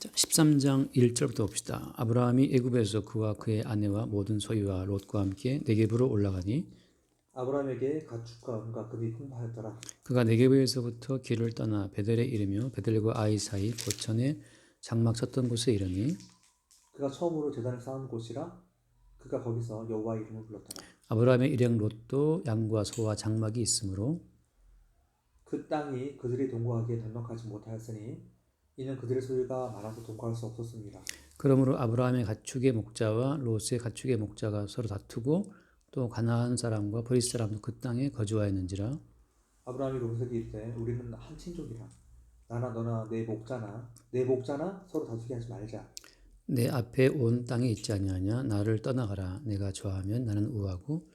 13장 1절부터 봅시다. 아브라함이 애굽에서 그와 그의 아내와 모든 소유와 롯과 함께 네겝으로 올라가니 아브라함에게 가축과 은과 금이 풍부하였더라. 그가 네겝에서부터 길을 떠나 베델에 이르며 베델과 아이 사이 고천에 장막 쳤던 곳에 이르니 그가 처음으로 제단을 쌓은 곳이라 그가 거기서 여호와의 이름을 불렀더라. 아브라함의 일행 롯도 양과 소와 장막이 있으므로 그 땅이 그들이 동거하기에 넉넉하지 못하였으니 이는 그들의 소유가 많아서 동거할 수 없었습니다. 그러므로 아브라함의 가축의 목자와 롯의 가축의 목자가 서로 다투고 또 가나안 사람과 브리스 사람도 그 땅에 거주하였는지라. 아브라함이 롯에게 이르되 우리는 한 친족이라. 나나 너나 내 목자나 서로 다투게 하지 말자. 내 앞에 온 땅에 있지 아니하냐. 나를 떠나가라. 내가 좋아하면 나는 우하고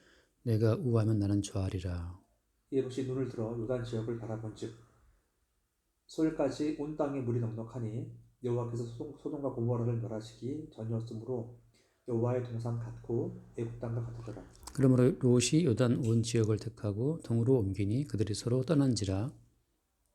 내가 우하면 나는 좋아하리라. 이에 롯이 눈을 들어 요단 지역을 바라본즉 소일까지 온 땅에 물이 넉넉하니 여호와께서 소돔과 고모라를 멸하시기 전이었으므로 여호와의 동산 같고 애굽 땅과 같았더라. 그러므로 롯이 요단 온 지역을 택하고 동으로 옮기니 그들이 서로 떠난지라.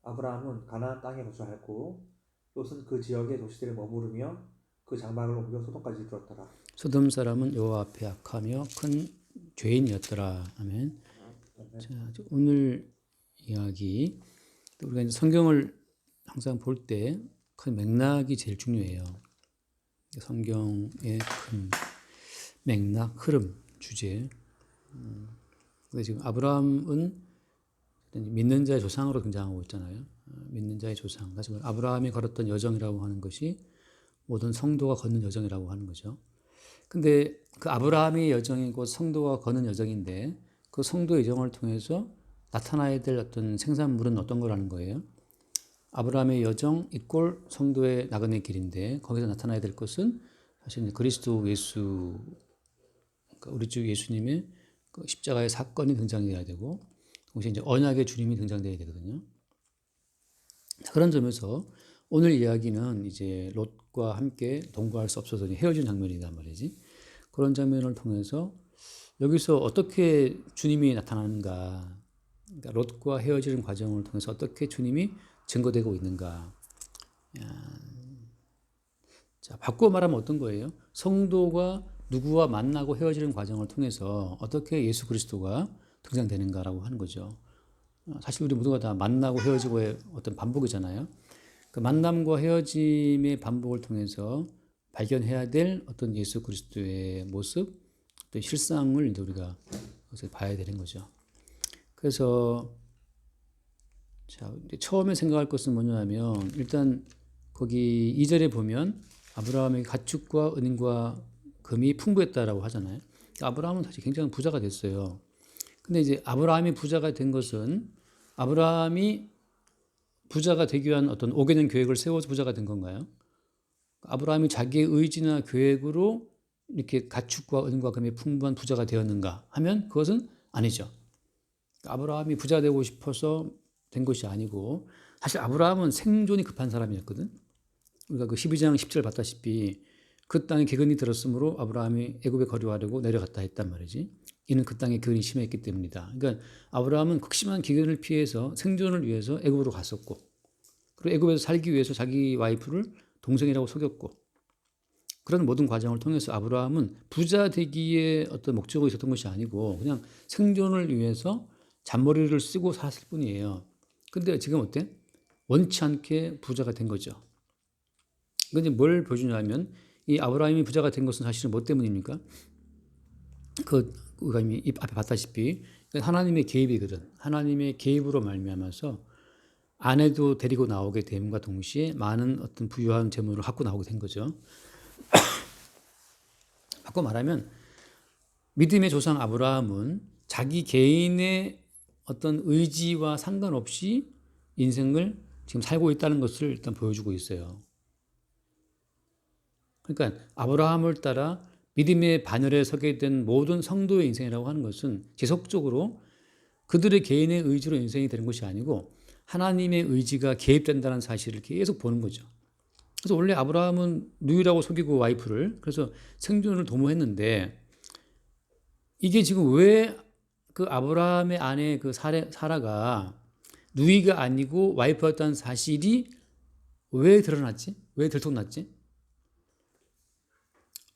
아브라함은 가나안 땅에 거주하였고 롯은 그 지역의 도시들에 머무르며 그 장막을 옮겨 소돔까지 이르렀더라. 소돔 사람은 여호와 앞에 악하며 큰 죄인이었더라. 아멘. 자, 오늘 이야기, 우리가 이제 성경을 항상 볼 때 큰 맥락이 제일 중요해요. 성경의 큰 맥락, 흐름, 주제. 근데 지금 아브라함은 믿는 자의 조상으로 등장하고 있잖아요. 믿는 자의 조상. 다시 말해 아브라함이 걸었던 여정이라고 하는 것이 모든 성도가 걷는 여정이라고 하는 거죠. 근데 그 아브라함의 여정이 곧 성도가 걷는 여정인데 그 성도의 여정을 통해서 나타나야 될 어떤 생산물은 어떤 거라는 거예요. 아브라함의 여정 이꼴 성도의 나그네 길인데 거기서 나타나야 될 것은 사실 그리스도 예수, 그러니까 우리 주 예수님의 그 십자가의 사건이 등장해야 되고 동시에 이제 언약의 주님이 등장돼야 되거든요. 그런 점에서 오늘 이야기는 이제 롯과 함께 동거할 수 없어서 헤어진 장면이란 말이지. 그런 장면을 통해서 여기서 어떻게 주님이 나타나는가, 그러니까 롯과 헤어지는 과정을 통해서 어떻게 주님이 증거되고 있는가. 자, 바꾸어 말하면 어떤 거예요? 성도가 누구와 만나고 헤어지는 과정을 통해서 어떻게 예수 그리스도가 등장되는가라고 하는 거죠. 사실 우리 모두가 다 만나고 헤어지고의 어떤 반복이잖아요. 그 만남과 헤어짐의 반복을 통해서 발견해야 될 어떤 예수 그리스도의 모습, 또 실상을 이제 우리가 봐야 되는 거죠. 그래서 자, 처음에 생각할 것은 뭐냐면 일단 거기 2절에 보면 아브라함의 가축과 은과 금이 풍부했다라고 하잖아요. 아브라함은 사실 굉장히 부자가 됐어요. 근데 이제 아브라함이 부자가 된 것은 아브라함이 부자가 되기 위한 어떤 5개년 계획을 세워서 부자가 된 건가요? 아브라함이 자기의 의지나 계획으로 이렇게 가축과 은과 금이 풍부한 부자가 되었는가 하면 그것은 아니죠. 아브라함이 부자 되고 싶어서 된 것이 아니고 사실 아브라함은 생존이 급한 사람이었거든. 우리가 그 12장 10절 봤다시피 그 땅에 기근이 들었으므로 아브라함이 애굽에 거류하려고 내려갔다 했단 말이지. 이는 그 땅에 기근이 심했기 때문이다. 그러니까 아브라함은 극심한 기근을 피해서 생존을 위해서 애굽으로 갔었고 그리고 애굽에서 살기 위해서 자기 와이프를 동생이라고 속였고 그런 모든 과정을 통해서 아브라함은 부자 되기에 어떤 목적이 있었던 것이 아니고 그냥 생존을 위해서 잔머리를 쓰고 살았을 뿐이에요. 근데 지금 어때? 원치 않게 부자가 된 거죠. 근데 뭘 보여주냐면 이 아브라함이 부자가 된 것은 사실은 뭐 때문입니까? 우리가 이미 앞에 봤다시피 하나님의 개입이거든. 하나님의 개입으로 말미암아서 아내도 데리고 나오게 됨과 동시에 많은 어떤 부유한 재물을 갖고 나오게 된 거죠. 바꿔 말하면 믿음의 조상 아브라함은 자기 개인의 어떤 의지와 상관없이 인생을 지금 살고 있다는 것을 일단 보여주고 있어요. 그러니까 아브라함을 따라 믿음의 반열에 서게 된 모든 성도의 인생이라고 하는 것은 지속적으로 그들의 개인의 의지로 인생이 되는 것이 아니고 하나님의 의지가 개입된다는 사실을 계속 보는 거죠. 그래서 원래 아브라함은 누이라고 속이고 와이프를 그래서 생존을 도모했는데 이게 지금 왜 그 아브라함의 아내 그 사라가 누이가 아니고 와이프였다는 사실이 왜 드러났지? 왜 들통났지?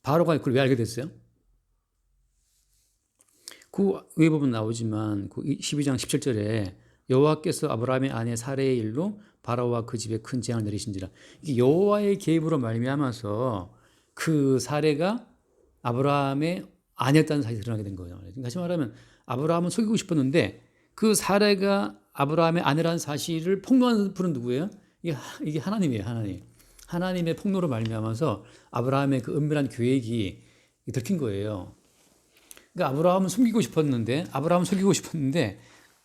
바로가 그걸 왜 알게 됐어요? 그 위에 부분 나오지만 그 12장 17절에 여호와께서 아브라함의 아내 사레의 일로 바로와 그 집에 큰 재앙을 내리신지라. 이게 여호와의 개입으로 말미암아서 그 사레가 아브라함의 아내였다는 사실이 드러나게 된 거예요. 다시 말하면 아브라함은 속이고 싶었는데 그 사레가 아브라함의 아내라는 사실을 폭로하는 분은 누구예요? 이게 하나님이에요. 하나님의 폭로로 말미암아서 아브라함의 그 은밀한 계획이 들킨 거예요. 그러니까 아브라함은 속이고 싶었는데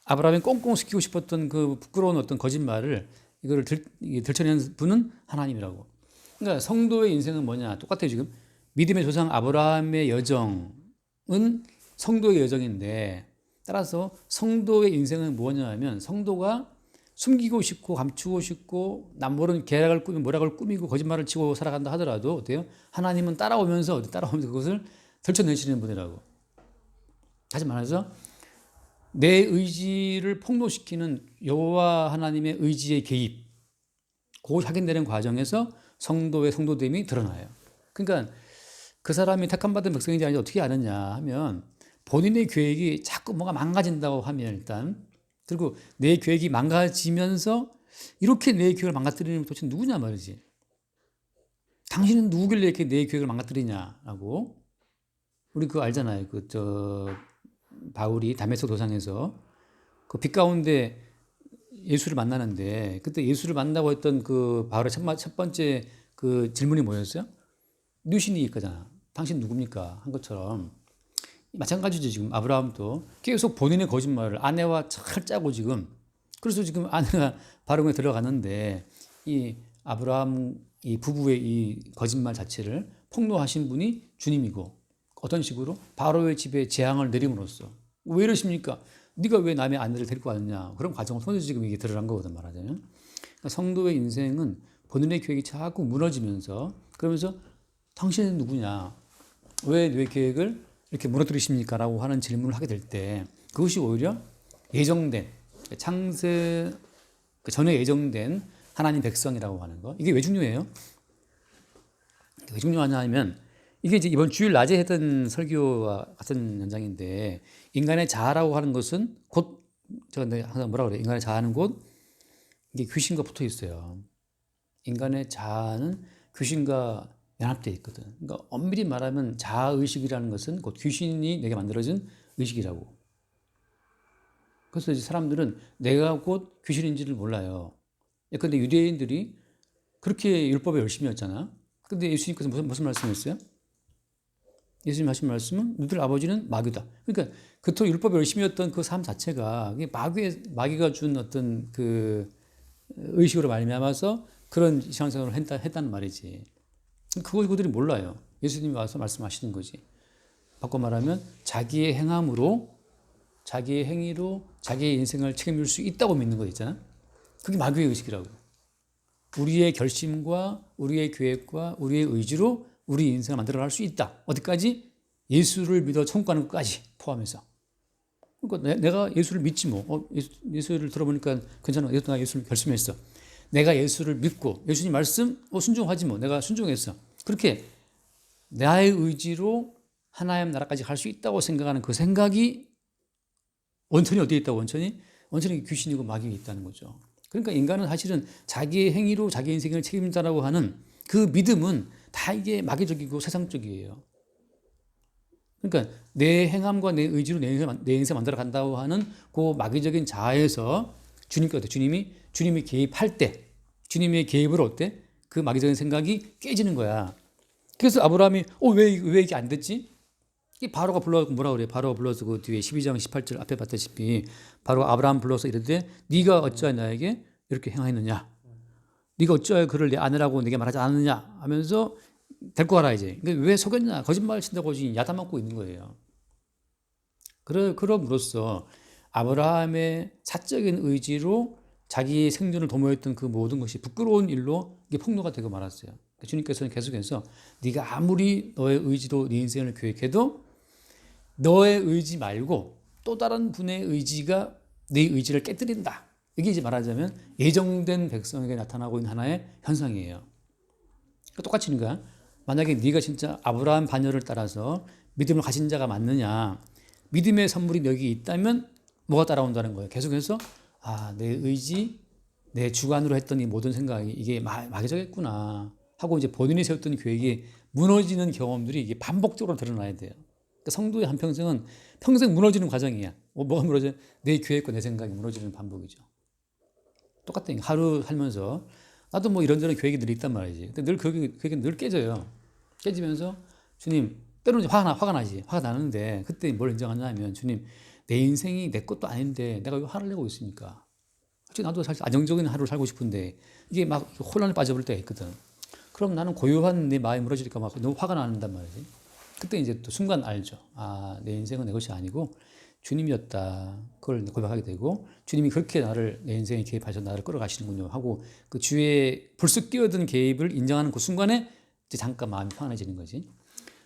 아브라함이 꽁꽁 숨기고 싶었던 그 부끄러운 어떤 거짓말을 이거를 들춰낸 분은 하나님이라고. 그러니까 성도의 인생은 뭐냐? 똑같아요, 지금. 믿음의 조상 아브라함의 여정은 성도의 여정인데, 따라서 성도의 인생은 뭐냐 하면 성도가 숨기고 싶고 감추고 싶고 남모르는 계략을 꾸미고 모략을 꾸미고 거짓말을 치고 살아간다 하더라도 어때요? 하나님은 따라오면서 그것을 들춰내시는 분이라고. 다시 말해서 내 의지를 폭로시키는 여호와 하나님의 의지의 개입, 그 확인되는 과정에서 성도의 성도됨이 드러나요. 그러니까 그 사람이 택함받은 백성인지 아닌지 어떻게 아느냐 하면 본인의 계획이 자꾸 뭔가 망가진다고 하면 일단, 그리고 내 계획이 망가지면서 이렇게 내 계획을 망가뜨리는 도대체 누구냐 말이지. 당신은 누구길래 이렇게 내 계획을 망가뜨리냐라고. 우리 그거 알잖아요. 바울이 다메섹 도상에서 그 빛 가운데 예수를 만나는데, 그때 예수를 만나고 했던 그 바울의 첫 번째 그 질문이 뭐였어요? 누시니까잖아. 당신 누굽니까? 한 것처럼 마찬가지죠. 지금 아브라함도 계속 본인의 거짓말을 아내와 잘 짜고 지금, 그래서 지금 아내가 바로에 들어가는데 이 아브라함 이 부부의 이 거짓말 자체를 폭로하신 분이 주님이고, 어떤 식으로 바로의 집에 재앙을 내림으로써 왜 이러십니까? 네가 왜 남의 아내를 데리고 왔느냐? 그런 과정을 통해서 지금 이게 드러난 거거든 말하자면. 그러니까 성도의 인생은 본인의 계획이 자꾸 무너지면서, 그러면서 당신은 누구냐? 왜 내 계획을 이렇게 무너뜨리십니까? 라고 하는 질문을 하게 될 때 그것이 오히려 예정된 창세 전에 예정된 하나님 백성이라고 하는 거. 이게 왜 중요해요? 왜 중요하냐 하면 이게 이제 이번 주일 낮에 했던 설교와 같은 현장인데, 인간의 자아라고 하는 것은 곧 제가 항상 뭐라 그래요? 인간의 자아는 곧 이게 귀신과 붙어 있어요. 인간의 자아는 귀신과 연합되어 있거든. 그러니까 엄밀히 말하면 자아의식이라는 것은 곧 귀신이 내게 만들어진 의식이라고. 그래서 이제 사람들은 내가 곧 귀신인지를 몰라요. 근데 유대인들이 그렇게 율법에 열심히 했잖아. 근데 예수님께서 무슨 말씀했어요? 예수님 하신 말씀은 너들 아버지는 마귀다. 그러니까 그토록 율법에 열심히 했던 그 삶 자체가 마귀가 준 어떤 그 의식으로 말미암아서 그런 신앙생활을 했다는 말이지. 그걸 그들이 몰라요. 예수님이 와서 말씀하시는 거지. 바꿔 말하면 자기의 행함으로, 자기의 행위로 자기의 인생을 책임질 수 있다고 믿는 거 있잖아. 그게 마귀의 의식이라고. 우리의 결심과 우리의 계획과 우리의 의지로 우리 인생을 만들어갈 수 있다. 어디까지? 예수를 믿어 천국 가는 것까지 포함해서. 그러니까 내가 예수를 믿지 뭐. 예수를 들어보니까 괜찮아. 내가 예수를 결심했어. 내가 예수를 믿고 예수님 말씀 순종하지 뭐. 내가 순종했어. 그렇게 나의 의지로 하나님 나라까지 갈 수 있다고 생각하는 그 생각이 원천이 어디에 있다고? 원천이 귀신이고 마귀에 있다는 거죠. 그러니까 인간은 사실은 자기의 행위로 자기 인생을 책임진다라고 하는 그 믿음은 다 이게 마귀적이고 세상적이에요. 그러니까 내 행함과 내 의지로 내 인생 만들어 간다고 하는 그 마귀적인 자아에서 주님께 어때? 주님이 개입할 때, 주님의 개입으로 어때? 그 마귀적인 생각이 깨지는 거야. 그래서 아브라함이 왜 이게 안 됐지? 바로가 불러서 뭐라 그래? 바로가 불러서 그 뒤에 12장 18절 앞에 봤다시피 바로 아브라함 불러서 이르되 네가 어찌하여 나에게 이렇게 행하였느냐? 네가 어찌하여 그를 내 아내라고 내게 말하지 않느냐? 하면서 데리고 가라 이제. 그러니까 왜 속였냐? 거짓말을 친다고 지금 야단맞고 있는 거예요. 그럼으로써 아브라함의 사적인 의지로 자기의 생존을 도모했던 그 모든 것이 부끄러운 일로 이게 폭로가 되고 말았어요. 주님께서는 계속해서 네가 아무리 너의 의지로 네 인생을 계획해도 너의 의지 말고 또 다른 분의 의지가 네 의지를 깨뜨린다. 이게 이제 말하자면 예정된 백성에게 나타나고 있는 하나의 현상이에요. 똑같이 있는 거야. 만약에 네가 진짜 아브라함 반열을 따라서 믿음을 가진 자가 맞느냐, 믿음의 선물이 여기 있다면 뭐가 따라온다는 거예요. 계속해서 내 의지, 내 주관으로 했던 이 모든 생각이 이게 막연하겠구나 하고 이제 본인이 세웠던 계획이 무너지는 경험들이 이게 반복적으로 드러나야 돼요. 그러니까 성도의 한평생은 평생 무너지는 과정이야. 뭐가 무너져? 내 계획과 내 생각이 무너지는 반복이죠. 똑같은 게 하루 살면서 나도 뭐 이런저런 계획이 늘 있단 말이지. 근데 늘 그게 늘 깨져요. 깨지면서 주님, 때로는 화가 나지. 화가 나는데 그때 뭘 인정하냐면 주님, 내 인생이 내 것도 아닌데 내가 왜 화를 내고 있습니까? 솔직히 나도 사실 안정적인 하루를 살고 싶은데 이게 막 혼란에 빠져버릴 때가 있거든. 그럼 나는 고요한 내 마음이 무너질까 막 너무 화가 난단 말이지. 그때 이제 또 순간 알죠. 내 인생은 내 것이 아니고 주님이었다. 그걸 고백하게 되고 주님이 그렇게 내 인생에 개입하셔서 나를 끌어가시는군요 하고 그 주의 불쑥 끼어든 개입을 인정하는 그 순간에 이제 잠깐 마음이 편안해지는 거지.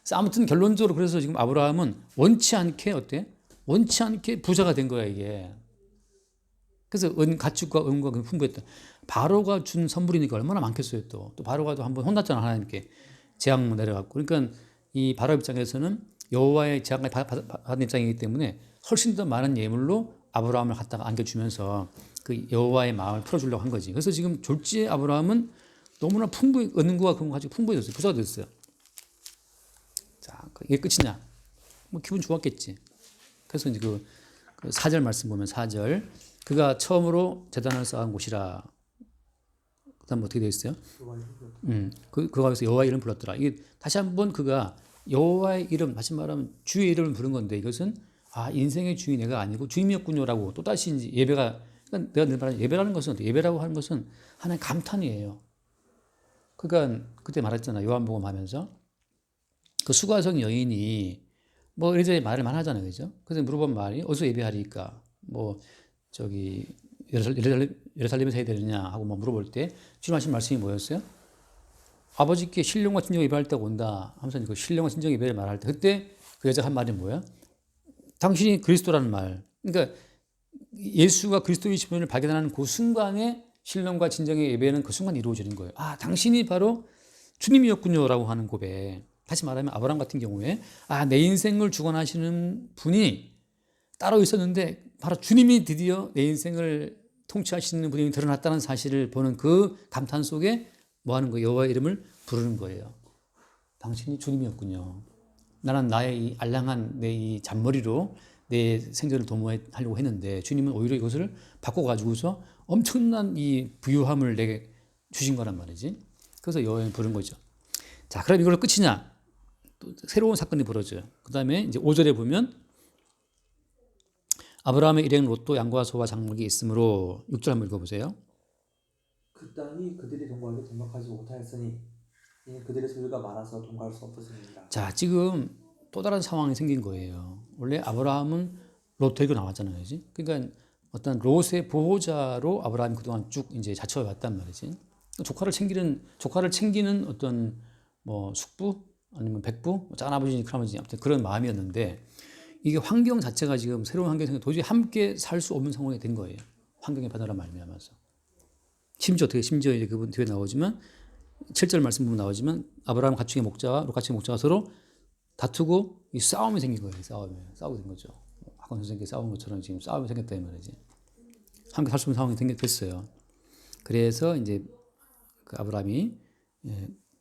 그래서 아무튼 결론적으로 그래서 지금 아브라함은 원치 않게 부자가 된 거야 이게. 그래서 가축과 은과 풍부했다. 바로가 준 선물이니까 얼마나 많겠어요 또. 또 바로가 또 한번 혼났잖아 하나님께. 재앙 내려갔고. 그러니까 이 바로 입장에서는 여호와의 재앙을 받은 입장이기 때문에 훨씬 더 많은 예물로 아브라함을 갖다가 안겨주면서 그 여호와의 마음을 풀어주려고 한 거지. 그래서 지금 졸지에 아브라함은 너무나 은과 금을 가지고 풍부해졌어요. 부자가 됐어요. 자, 이게 끝이냐? 뭐 기분 좋았겠지. 그래서 이제 그 4절 말씀 보면 4절 그가 처음으로 제단을 쌓은 곳이라. 그다음 어떻게 되어 있어요? 그가 여기서 여호와의 이름 불렀더라. 이게 다시 한번 그가 여호와의 이름, 다시 말하면 주의 이름을 부른 건데 이것은 인생의 주인이 내가 아니고 주님이었군요라고 또 다시 이제 예배가, 그러니까 내가 늘 말하는 예배라는 것은, 예배라고 하는 것은 하나의 감탄이에요. 그러니까 그때 말했잖아. 요한복음 하면서 그 수가성 여인이 뭐 이래저래 말을 많이 하잖아요, 그죠? 그래서 물어본 말이 어디서 예배하리까? 뭐 저기 예루살렘에서 해야 되느냐 하고 뭐 물어볼 때 주님 하신 말씀이 뭐였어요? 아버지께 신령과 진정 예배할 때가 온다 하면서 그 신령과 진정 예배를 말할 때 그때 그 여자가 한 말이 뭐야? 당신이 그리스도라는 말. 그러니까 예수가 그리스도이심을 발견하는 그 순간에 신령과 진정의 예배는 그 순간 이루어지는 거예요. 당신이 바로 주님이었군요라고 하는 고백. 다시 말하면 아브라함 같은 경우에 내 인생을 주관하시는 분이 따로 있었는데 바로 주님이 드디어 내 인생을 통치하시는 분이 드러났다는 사실을 보는 그 감탄 속에 뭐 하는 거예요? 여호와의 이름을 부르는 거예요. 당신이 주님이었군요. 나는 나의 이 알량한 내 이 잔머리로 내 생존을 도모하려고 했는데 주님은 오히려 이것을 바꿔가지고서 엄청난 이 부유함을 내게 주신 거란 말이지. 그래서 여호와를 부른 거죠. 자, 그럼 이걸로 끝이냐? 또 새로운 사건이 벌어져요. 그 다음에 이제 5절에 보면 아브라함의 일행 롯도 양과 소와 장막이 있으므로 6절 한번 읽어보세요. 그 땅이 그들이 동거하게 동거하지 못하였으니 이는 그들의 소유가 많아서 동거할 수 없었습니다. 자, 지금 또 다른 상황이 생긴 거예요. 원래 아브라함은 롯 데리고 나왔잖아요, 그지? 그러니까 어떤 롯의 보호자로 아브라함이 그동안 쭉 이제 자처해 왔단 말이지. 조카를 챙기는 어떤 뭐 숙부 아니면 백부, 짠아버지, 큰아버지 아무튼 그런 마음이었는데 이게 환경 자체가 지금 새로운 환경이 생겨 도저히 함께 살 수 없는 상황이 된 거예요. 환경의 변화를 말미암아서. 심지어 이제 그분 뒤에 나오지만 7절 말씀 보면 나오지만 아브라함 가축의 목자와 롯 가축의 목자가 서로 다투고 이 싸움이 생긴 거예요. 싸우게 된 거죠. 학원 선생님께 싸운 것처럼 지금 싸움이 생겼다 이 말이지. 함께 살 수 없는 상황이 됐어요. 그래서 이제 그 아브라함이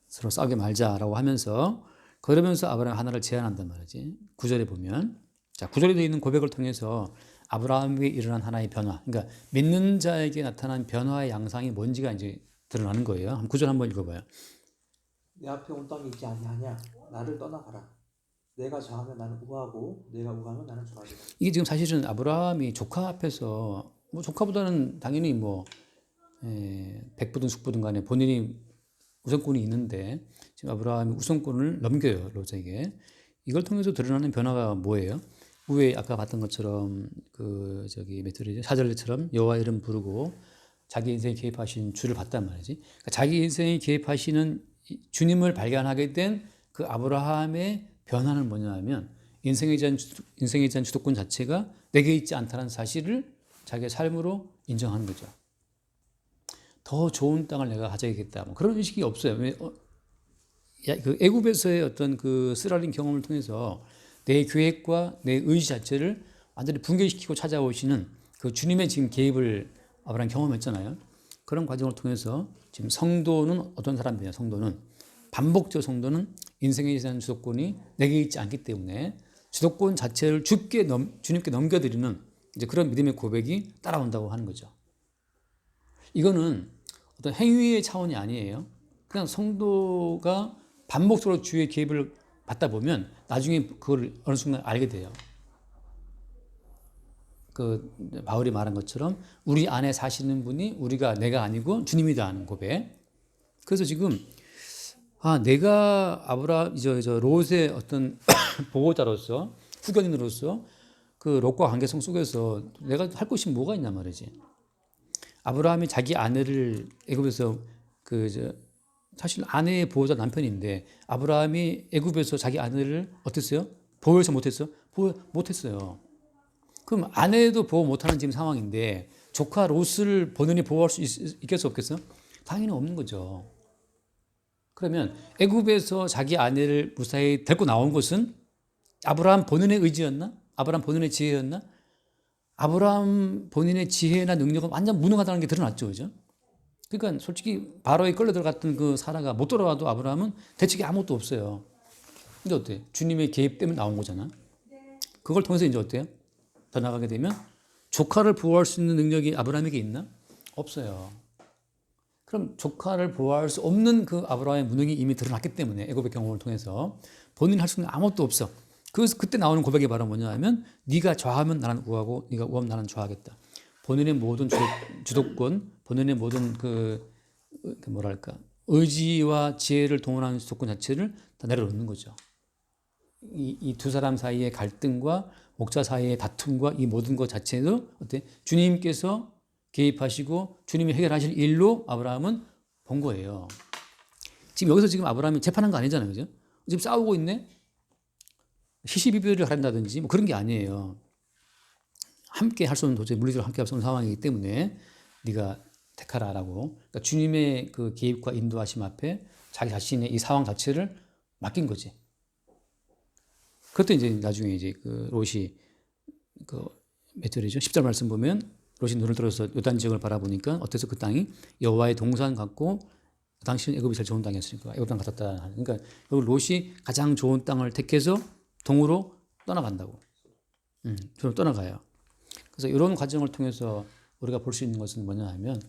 서로 싸우게 말자라고 하면서 그러면서 아브라함이 하나를 제안한단 말이지. 9절에 보면 자 9절에 되어 있는 고백을 통해서 아브라함에게 일어난 하나의 변화, 그러니까 믿는 자에게 나타난 변화의 양상이 뭔지가 이제 드러나는 거예요. 9절 한번 읽어봐요. 내 앞에 온 땅이 있지 아니하냐? 나를 떠나가라. 내가 좌하면 나는 우하고 내가 우하면 나는 좌하리라. 이게 지금 사실은 아브라함이 조카 앞에서 뭐 조카보다는 당연히 뭐 백부든 숙부든 간에 본인이 우선권이 있는데 지금 아브라함이 우선권을 넘겨요 롯에게. 이걸 통해서 드러나는 변화가 뭐예요? 위에 아까 봤던 것처럼 그 저기 메트리죠 4절처럼 여호와 이름 부르고 자기 인생에 개입하신 주를 봤단 말이지. 그러니까 자기 인생에 개입하시는 주님을 발견하게 된 그 아브라함의 변화는 뭐냐면 인생에 대한 주도권 자체가 내게 있지 않다는 사실을 자기의 삶으로 인정하는 거죠. 더 좋은 땅을 내가 가져야겠다. 뭐 그런 의식이 없어요. 그 애굽에서의 어떤 그 쓰라린 경험을 통해서 내 계획과 내 의지 자체를 완전히 붕괴시키고 찾아오시는 그 주님의 지금 개입을 아브라함 경험했잖아요. 그런 과정을 통해서 지금 성도는 어떤 사람들이냐? 성도는 반복적 성도는 인생에 대한 주도권이 내게 있지 않기 때문에 주도권 자체를 주님께 넘겨드리는 이제 그런 믿음의 고백이 따라온다고 하는 거죠. 이거는 어떤 행위의 차원이 아니에요. 그냥 성도가 반복적으로 주의 개입을 받다 보면 나중에 그걸 어느 순간 알게 돼요. 그 바울이 말한 것처럼 우리 안에 사시는 분이 내가 아니고 주님이다 하는 고백. 그래서 지금 내가 저 롯의 어떤 보호자로서 후견인으로서 그 롯과 관계성 속에서 내가 할 것이 뭐가 있냐 말이지. 아브라함이 자기 아내를 애굽에서 사실 아내의 보호자 남편인데 아브라함이 애굽에서 자기 아내를 어땠어요? 보호해서 못했어? 못했어요. 그럼 아내도 보호 못하는 지금 상황인데 조카 롯을 본인이 보호할 수 있겠어 없겠어? 당연히 없는 거죠. 그러면 애굽에서 자기 아내를 무사히 데리고 나온 것은 아브라함 본인의 의지였나? 아브라함 본인의 지혜였나? 아브라함 본인의 지혜나 능력은 완전 무능하다는 게 드러났죠, 그죠? 그러니까 솔직히 바로에 끌려 들어갔던 그 사라가 못 돌아와도 아브라함은 대책이 아무것도 없어요. 근데 어때? 주님의 개입 때문에 나온 거잖아. 그걸 통해서 이제 어때요? 더 나가게 되면 조카를 보호할 수 있는 능력이 아브라함에게 있나? 없어요. 그럼 조카를 보호할 수 없는 그 아브라함의 무능이 이미 드러났기 때문에 애굽의 경험을 통해서 본인이 할 수 있는 아무것도 없어. 그래서 그때 나오는 고백이 바로 뭐냐 하면 네가 좌하면 나는 우하고 네가 우하면 나는 좌하겠다. 본인의 모든 주도권, 본인의 모든 뭐랄까 의지와 지혜를 동원하는 주도권 자체를 다 내려놓는 거죠. 이 두 사람 사이의 갈등과 목자 사이의 다툼과 이 모든 것 자체도 어때? 주님께서 개입하시고 주님이 해결하실 일로 아브라함은 본 거예요. 지금 아브라함이 재판한 거 아니잖아요, 그죠? 지금 싸우고 있네. 시시비비를 하란다든지 뭐 그런 게 아니에요. 함께 할 수 없는 도저히 물리적으로 함께 할 수 없는 상황이기 때문에 네가 택하라라고. 그러니까 주님의 그 개입과 인도하심 앞에 자기 자신의 이 상황 자체를 맡긴 거지. 그것도 이제 나중에 이제 그 롯이 몇 절이죠? 10절 말씀 보면 롯이 눈을 들어서 요단 지역을 바라보니까 어때서 그 땅이 여호와의 동산 같고 당시는 애굽이 제일 좋은 땅이었으니까 애굽 땅 같았다. 그러니까 롯이 가장 좋은 땅을 택해서 동으로 떠나간다고. 저로 떠나가요. 그래서 이런 과정을 통해서 우리가 볼 수 있는 것은 뭐냐 하면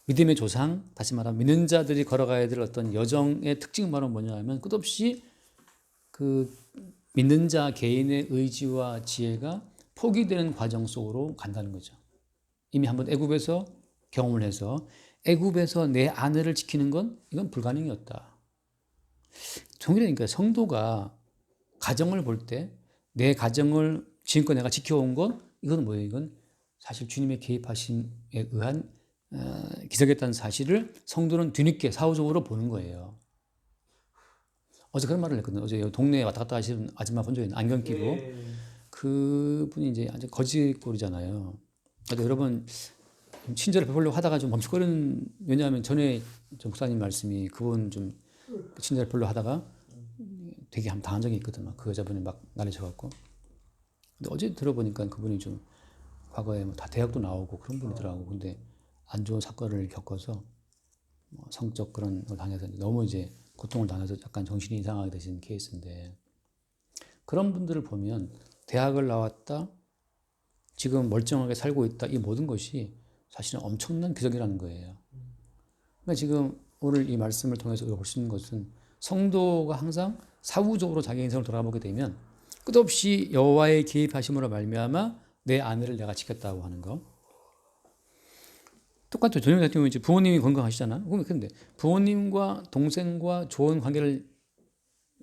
믿음의 조상, 다시 말하면 믿는 자들이 걸어가야 될 어떤 여정의 특징은 바로 뭐냐 하면 끝없이 그 믿는 자 개인의 의지와 지혜가 포기되는 과정 속으로 간다는 거죠. 이미 한번 애굽에서 경험을 해서 애굽에서 내 아내를 지키는 건 이건 불가능이었다. 종일하니까 성도가 가정을 볼 때 내 가정을 지금껏 내가 지켜온 건 이건 뭐예요? 이건 사실 주님의 개입하심에 의한 기적이었다는 사실을 성도는 뒤늦게 사후적으로 보는 거예요. 어제 그런 말을 했거든요. 어제 동네에 왔다 갔다 하시는 아줌마 본 적이 있는 안경 끼고 그분이 이제 아주 거지꼴이잖아요. 그래서 여러 번 친절을 베풀려고 하다가 좀 멈칫거리는, 왜냐하면 전에 목사님 말씀이 그분 좀 친절을 베풀려고 하다가 되게 한번 당한 적이 있거든. 그 여자분이 막 난리쳐갖고. 근데 어제 들어보니까 그분이 좀 과거에 뭐 다 대학도 나오고 그런 분이더라고. 근데 안 좋은 사건을 겪어서 뭐 성적 그런 걸 당해서 너무 이제 고통을 당해서 약간 정신이 이상하게 되신 케이스인데, 그런 분들을 보면 대학을 나왔다, 지금 멀쩡하게 살고 있다, 이 모든 것이 사실은 엄청난 기적이라는 거예요. 그러니까 지금 오늘 이 말씀을 통해서 우리가 볼 수 있는 것은 성도가 항상 사후적으로 자기 인생을 돌아보게 되면 끝없이 여호와의 개입하심으로 말미암아 내 아내를 내가 지켰다고 하는 거. 똑같죠. 저녁 같은 경우에 이제 부모님이 건강하시잖아. 근데 부모님과 동생과 좋은 관계를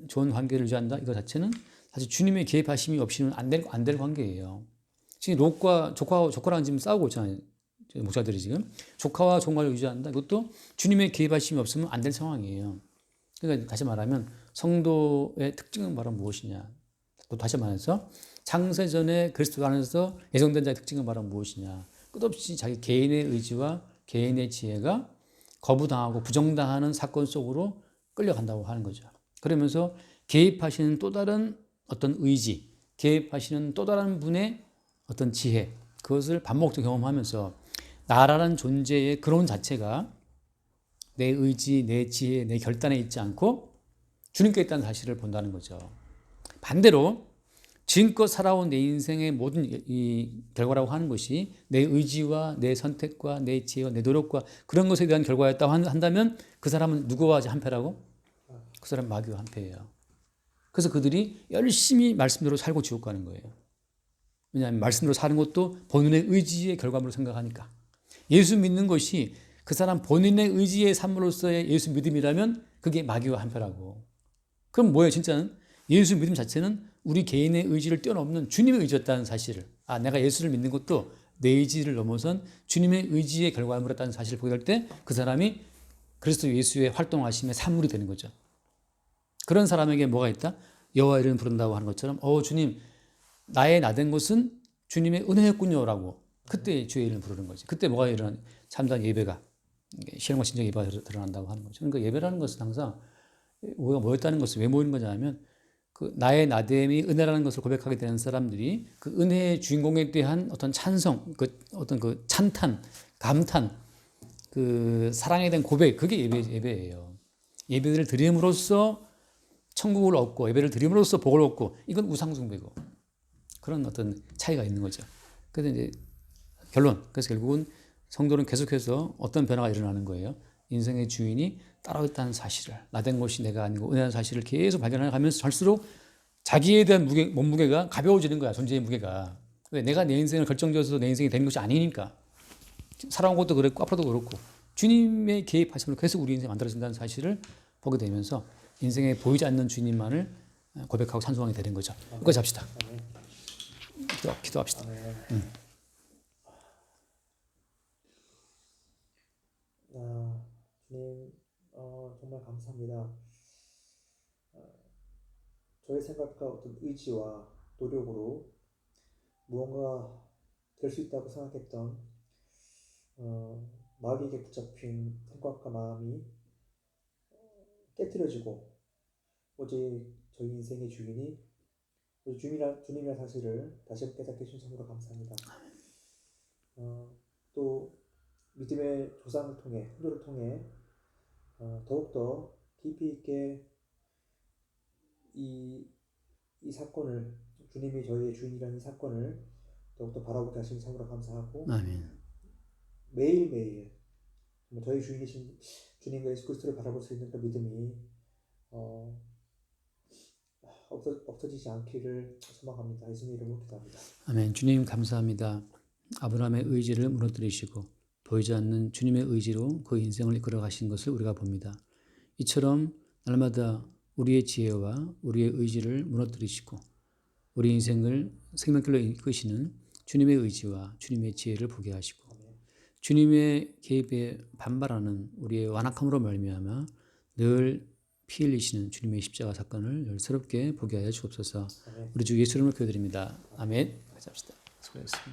유지한다, 이거 자체는 사실 주님의 개입하심이 없이는 안 될 관계예요. 지금 롯과 조카랑 지금 싸우고 있잖아요. 목사들이 지금 조카와 종과를 유지한다. 이것도 주님의 개입하심이 없으면 안 될 상황이에요. 그러니까 다시 말하면 성도의 특징은 바로 무엇이냐? 또 다시 말해서 창세전에 그리스도 안에서 예정된 자의 특징은 바로 무엇이냐? 끝없이 자기 개인의 의지와 개인의 지혜가 거부당하고 부정당하는 사건 속으로 끌려간다고 하는 거죠. 그러면서 개입하시는 또 다른 어떤 의지, 개입하시는 또 다른 분의 어떤 지혜, 그것을 반복적으로 경험하면서 나라는 존재의 근원 자체가 내 의지, 내 지혜, 내 결단에 있지 않고 주님께 있다는 사실을 본다는 거죠. 반대로 지금껏 살아온 내 인생의 모든 이 결과라고 하는 것이 내 의지와 내 선택과 내 지혜와 내 노력과 그런 것에 대한 결과였다고 한다면 그 사람은 누구와 한패라고? 그 사람은 마귀와 한패예요. 그래서 그들이 열심히 말씀대로 살고 지옥 가는 거예요. 왜냐하면 말씀대로 사는 것도 본인의 의지의 결과물로 생각하니까. 예수 믿는 것이 그 사람 본인의 의지의 삶으로서의 예수 믿음이라면 그게 마귀와 한패라고. 그럼 뭐예요 진짜는? 예수 믿음 자체는 우리 개인의 의지를 뛰어넘는 주님의 의지였다는 사실을, 내가 예수를 믿는 것도 내 의지를 넘어선 주님의 의지의 결과물이었다는 사실을 보게 될 때 그 사람이 그리스도 예수의 활동하심의 산물이 되는 거죠. 그런 사람에게 뭐가 있다? 여호와 이름을 부른다고 하는 것처럼 주님 나의 나된 것은 주님의 은혜였군요라고 그때 주의 이름을 부르는 거지. 그때 뭐가 일어나냐? 참다한 예배가, 신앙과 진정 예배가 드러난다고 하는 거죠. 그러니까 예배라는 것은 항상 우리가 모였다는 것을 왜 모이는 거냐면 그 나의 나됨이 은혜라는 것을 고백하게 되는 사람들이 그 은혜의 주인공에 대한 어떤 찬성, 어떤 그 찬탄, 감탄, 그 사랑에 대한 고백, 그게 예배예요. 예배를 드림으로써 천국을 얻고 예배를 드림으로써 복을 얻고 이건 우상숭배고 그런 어떤 차이가 있는 거죠. 그래서 이제 그래서 결국은 성도는 계속해서 어떤 변화가 일어나는 거예요. 인생의 주인이 따로 있다는 사실을, 나된 것이 내가 아니고 은혜라는 사실을 계속 발견해 가면서 갈수록 자기에 대한 몸무게가 가벼워지는 거야. 존재의 무게가. 왜? 내가 내 인생을 결정지어서 내 인생이 되는 것이 아니니까. 살아온 것도 그랬고 앞으로도 그렇고 주님의 개입하심으로 계속 우리 인생이 만들어진다는 사실을 보게 되면서 인생에 보이지 않는 주님만을 고백하고 찬송하게 되는 거죠. 여기까지 합시다. 기도합시다. 주님, 정말 감사합니다. 저의 생각과 어떤 의지와 노력으로 무언가 될 수 있다고 생각했던 마귀에게 붙잡힌 생각과 마음이 깨트려지고 오직 저희 인생의 주인이 주님이라는 사실을 다시 깨닫게 해주신 참으로 감사합니다. 또 믿음의 조상을 통해, 훈도를 통해 더욱더 깊이 있게 이 사건을, 주님이 저희의 주인이라는 이 사건을 더욱더 바라보게 하시니 참으로 감사하고, 아멘. 매일매일 저희 주인이신 주님과 예수 그리스도를 바라볼 수 있는 그 믿음이 없어지지 않기를 소망합니다. 예수님 이름으로 기도합니다. 아멘. 주님 감사합니다. 아브라함의 의지를 무너뜨리시고 보이지 않는 주님의 의지로 그 인생을 이끌어 가신 것을 우리가 봅니다. 이처럼 날마다 우리의 지혜와 우리의 의지를 무너뜨리시고 우리 인생을 생명길로 이끄시는 주님의 의지와 주님의 지혜를 보게 하시고 주님의 개입에 반발하는 우리의 완악함으로 말미암아 늘 피 흘리시는 주님의 십자가 사건을 늘 새롭게 보게 하여 주옵소서. 우리 주 예수 이름으로 기도드립니다. 아멘. 같이 합시다. 수고하셨습니다.